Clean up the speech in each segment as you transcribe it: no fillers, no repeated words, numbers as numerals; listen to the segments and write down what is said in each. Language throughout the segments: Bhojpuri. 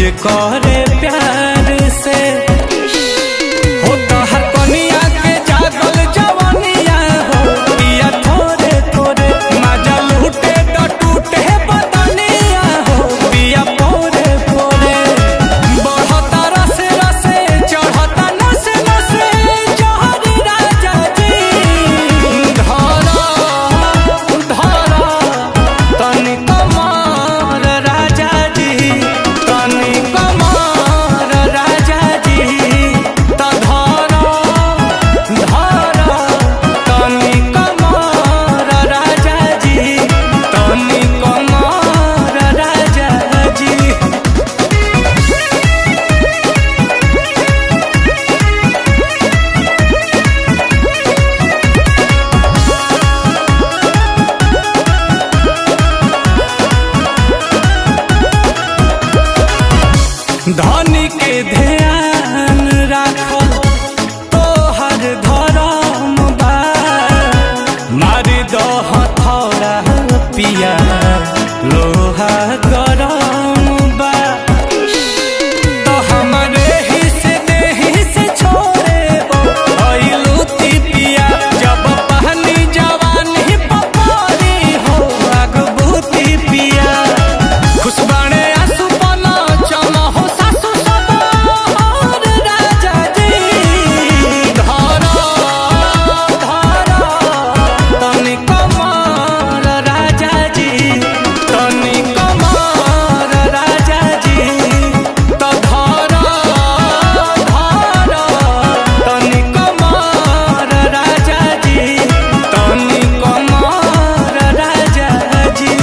जे करे प्यार से होता हर कनिया के जागल जवानिया हो पिया थोरे थोरे मजा लूटे तो टूटे बदनिया हो पिया पोरे पोरे बढ़ता रसे रसे चढ़ता नसे नसे जहर राजा जी धरा धरा तनी कमर राजा जी तनी कमर राजा जी त धरा धरा तनी कमर राजा जी तनी कमर राजा जी। धनी के ध्यान राखल तोहर धरम बा मारी दह थोड़ा पिया लोहा गरम बा तो हमरे ही से देही से छोड़े लूती पिया जब पहली जवानी पपारी हो अगबूती पिया खुशबाणे आंसू बना चमा हो सासु सब और राजा जी धरा धरा तनी कमर राजा जी तनी कमर राजा जी त धरा धरा तनी कमर राजा जी तनी कमर राजा जी।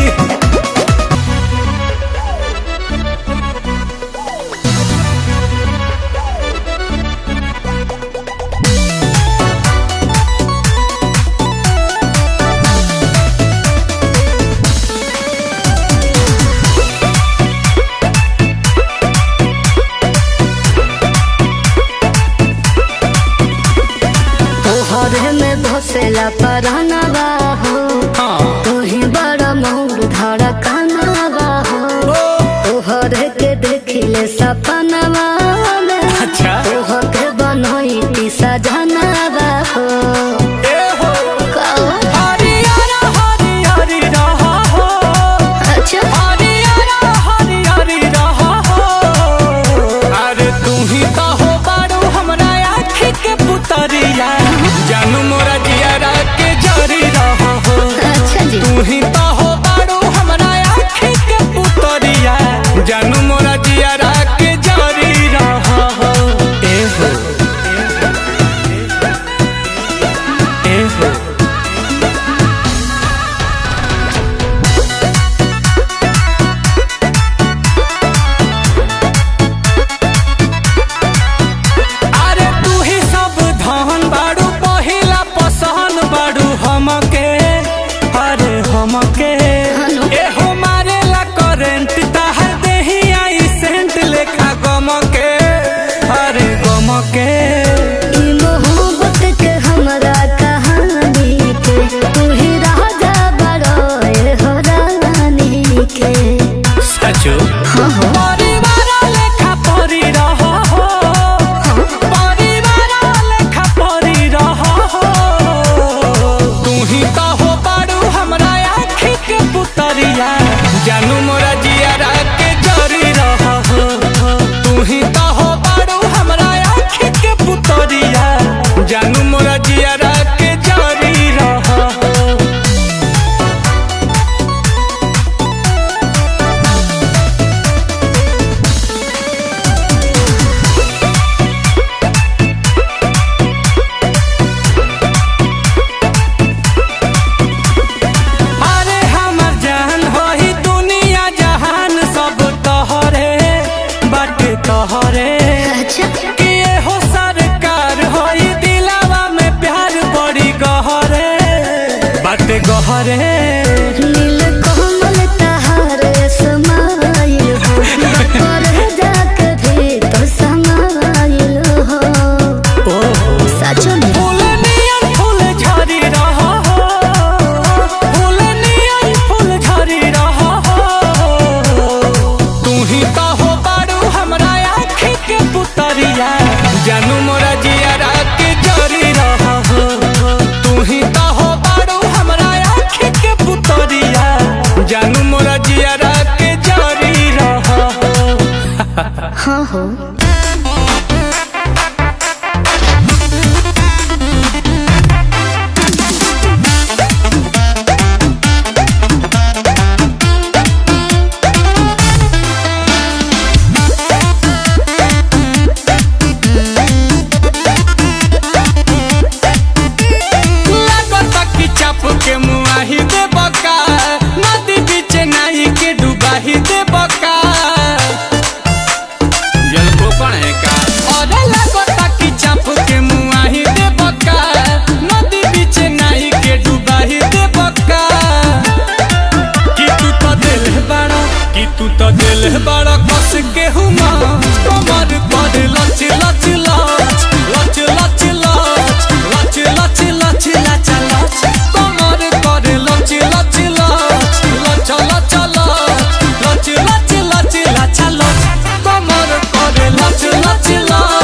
तोहरे में धसेला परानवा हो तोही बड़ा मोर धड़कनवा हो तोहरे के देखिले सपनवा में अच्छा तोहके बनैती सजनवा हो हरियारा हरियारी रहा हो अच्छा हरियारा हरियारी रहा हो अरे तू ही तो हो बारू हमरा आँखी के पुतरिया जानू मोरा जियारा के जरी रहा हो अच्छा जी तू ही तो हो बारू हमरा आँखी के पुतरिया जानू मोरा जियारा के जरी रहा हो ए हो ए हो अरे तू ही सब धन बाड़ू पहिला पसंद बाड़ू हमके अरे हमके हेलो। ए हो मारेला करेंट ताहर देही आई सेंट लेखा गमके अरे गमके ई मोहब्बत के हमरा कहानी के तू ही राजा बड़ो ए हो रानी के सचो हाँ हो परिवार लेखा परी रहा हो परिवार लेखा परी रहा हो तू ही तो हो बाड़ू हमरा आँखी के पुतरिया जानू मोरा जियारा के जरी रहा हो तू ही तो हो बाड़ू हमरा आँखी के पुतरिया जानू मोरा जियारा के जरी रहा हो। अरे हमर जान होई दुनिया जहान सब तोहरे बाटे तोहरे अच्छा कि ये हो सरकार होई दिलावा में प्यार बड़ी गहरे बाटे गहरे नील कमल तहारे समाइल हो पर जाके भी तो समाइल हो सच में फूल नियन फूल झरी रहा हो फूल नियन फूल झरी रहा हो तू ही तो हो बाड़ू हाँ हो। के मुआही दे बका नदी बीच नाई के डुबाही दे बका जल को पड़े का और लगता कि चाप के मुआही दे बका नदी बीच नाई के डुबाही दे बका कि तू तो दिल बड़ा कस के हुमा कमर पर लच लच लच लच लच लच लच लच लच लच लच कमर पर लच लच लच लच लच लच लच लच लच लच कमर पर लच लच लच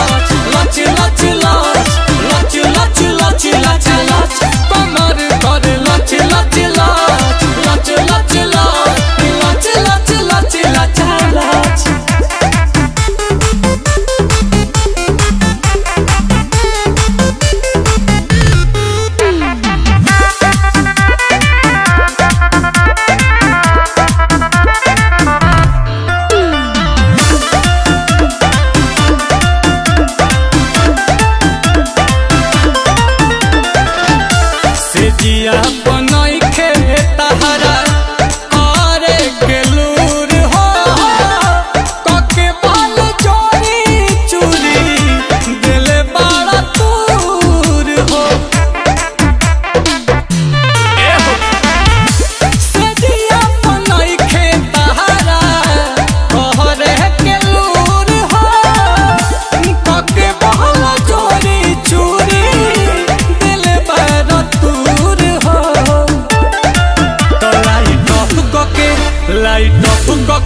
लच लच लच लच लच लच लच कमर पर लच लच लच लच लच लच लच लच लच लच जिया बनई खे तहरा करे के लूर हो कके बाल जोड़ी चूड़ी दिल बड़ा दूर हो से जिया बनई खे तहरा करे के लूर हो कके बाल जोड़ी चूड़ी दिल बड़ा दूर लाइट ऑफ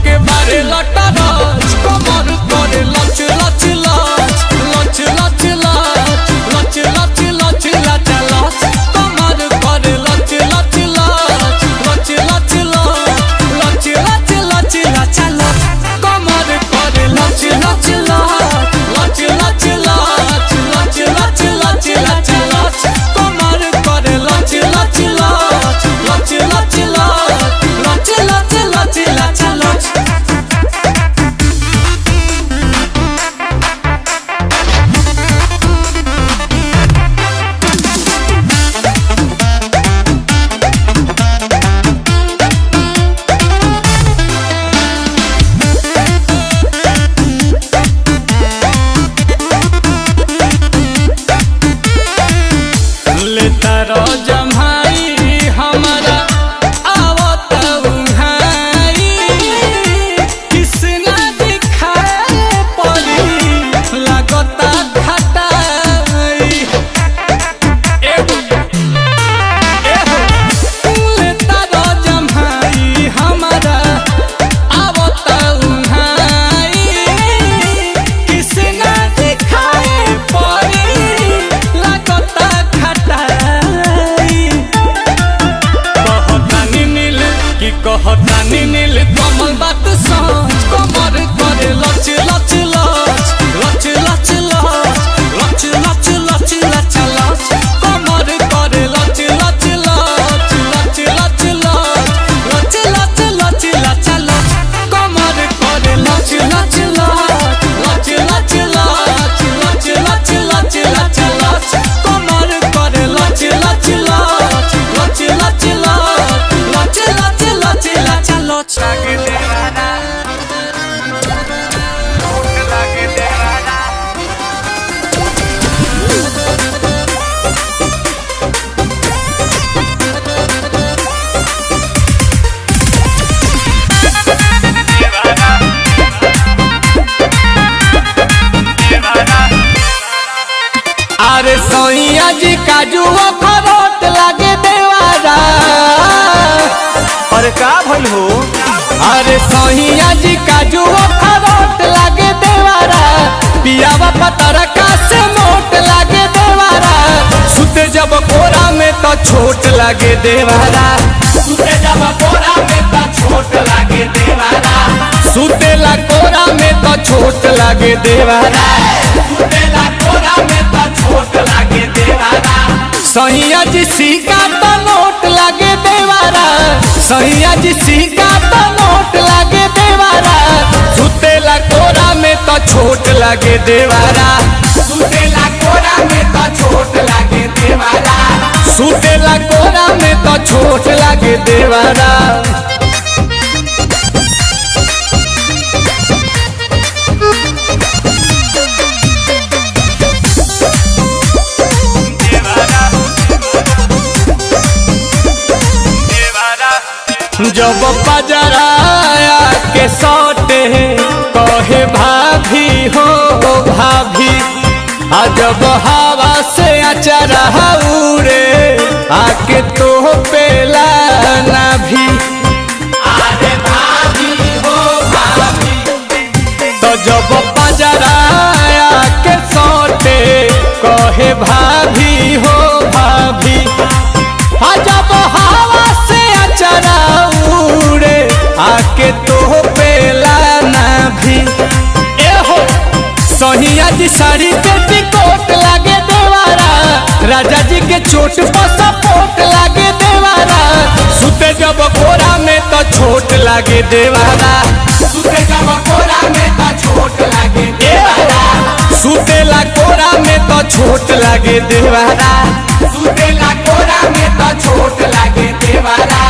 के बारे लटा राज कमर करे लच लच लच लच लच लच लच लच लच लच कमर करे लच लच लच लच लच लच लच लच लच कमर करे लच लच लच लच लच लच लच लच लच कमर करे लच लच लच लच लच लच लच लच लेता रो जमाई हमारा आवत उहाई किसना दिखाए पड़ी लगता खटाई लेता रो जमाई हमारा आवत उहाई किसना दिखाए पड़ी लगता कहतानी नील कमल बात सोच कमर करे लच लच लच लच लच लच लच लच लच लच कमर करे लच लच लच लच लच लच लच लच लच लच कमर करे लच लच लच लच लच लच लच लच लच कमर करे लच लच लच लच लच लच लागे दीवाना लागे दीवाना अरे सोइया जी काजू अखरोट लागे देवारा अरे का भइल हो? अरे सोहिया जी काजू अखरोट लागे देवारा पियावा पतरा का से मोट लागे देवारा सुते जब कोरा में तो छोट लागे देवारा सुते जब कोरा में तो छोट लागे देवारा सुतेला कोरा में तो छोट लागे देवारा, सुतेला कोरा में तो छोट लागे देवारा। सैया जी सिक्का तो नोट लागे देवारा, सैया जी सिक्का तो नोट लागे देवारा। सुतेला कोरा में तो छोट लागे देवारा, सुतेला कोरा में तो छोट लागे देवारा, सुतेला कोरा में तो छोट लागे देवारा। जब पजराया के सौटे कहे भाभी हो भाभी, आ जब हवा से अचरा उड़े आके तो पेला ना भी। अरे भाभी हो भाभी, तो जब पजराया के सौटे कहे भाभी हो भाभी, आ जब हवा से अचरा उड़े आके तो पेला ना भी। एहो सहिया जी साड़ी पे टिकोट लागे देवारा, राजा जी के चोट पर सपोर्ट लागे देवारा। सुते जब कोरा में तो छोट लागे देवारा, सुते जब कोरा में तो छोट लागे देवारा, सुतेला कोरा में तो छोट लागे देवारा, सुतेला कोरा में तो छोट लागे देवारा।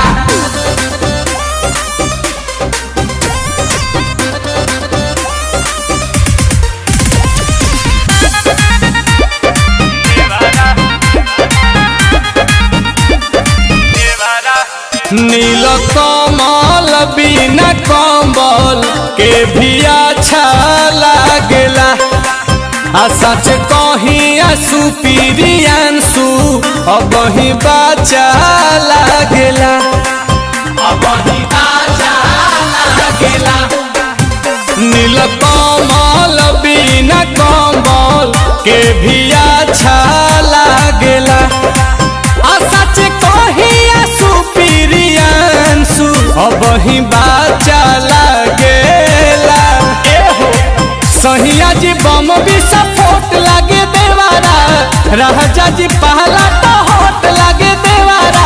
नील कमल बिना कम्बल के भी अच्छा लागेला, आ सच कहीं आंसू पीरियांसू अब ही बाचा लागेला, अब ही बाचा लागेला। नील कमल बिना कम्बल के भी अच्छा लागेला, आ सच कहीं आंसू पीरियांसू अब ही बाचा लागेला। एहो सहिया जी बम भी सपोर्ट लागे देवारा, राजा जी पहला तो होट लागे देवारा।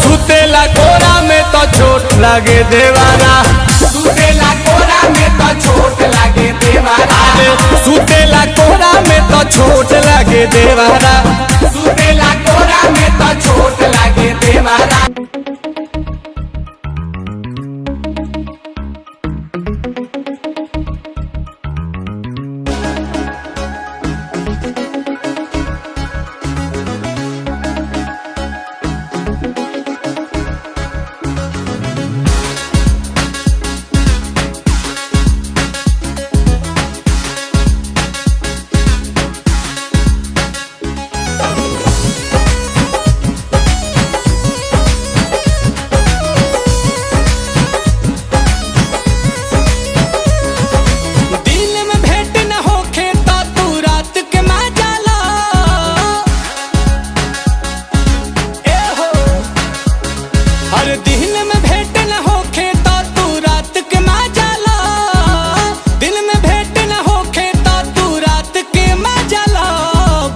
सुतेला कोरा में तो छोट लागे देवारा, सुतेला कोरा में तो छोट लागे देवारा, सुतेला कोरा में तो छोट लागे देवारा, सुतेला कोरा में तो छोट लागे देवारा।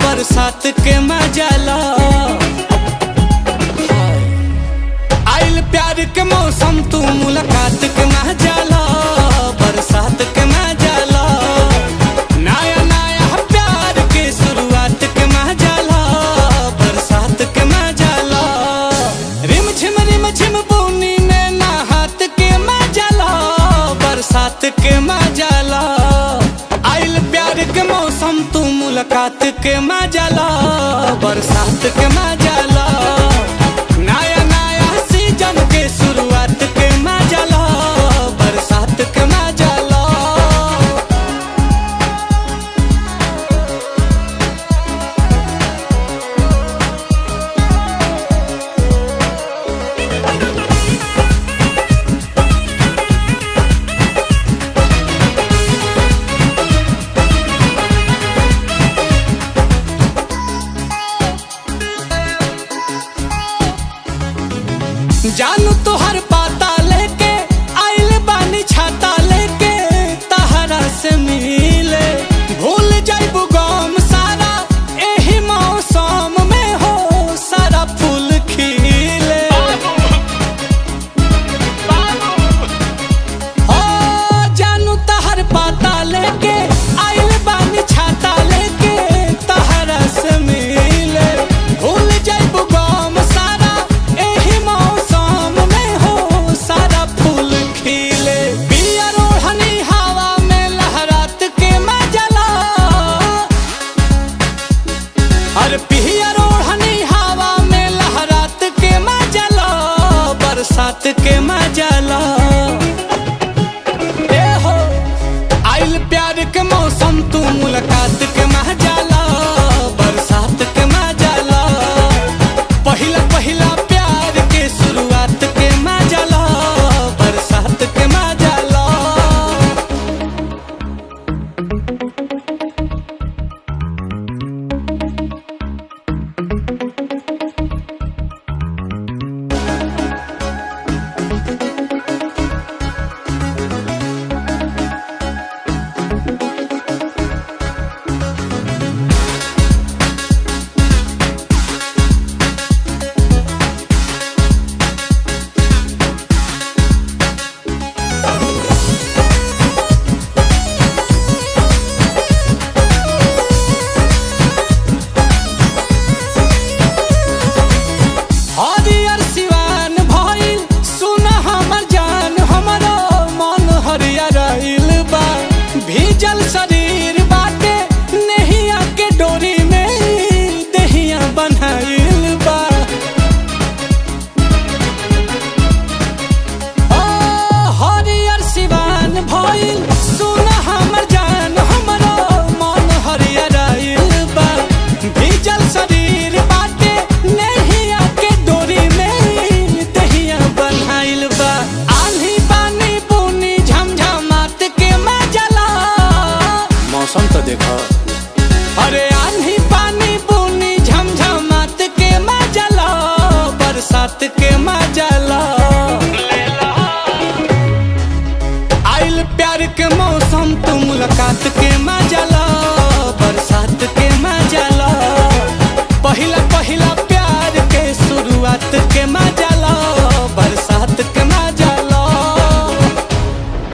बरसात के मजाला आइल प्यार के मौसम तू मुलाकात के मजाला, बरसात के मजाला नया नया प्यार के शुरुआत के मजाला, बरसात के मजाला रिम झिम बूनी ने नहात के मजाला, बरसात के मजाला आइल प्यार के मौसम तू मुलाकात के मजाला, बरसात के मजाला नया नया सीजन के शुरुआत के मजाला, बरसात के मजाला। भीजल शरीर बाटे नहिया के डोरी में दहिया बनाइल बा। हरियर सिवान भइल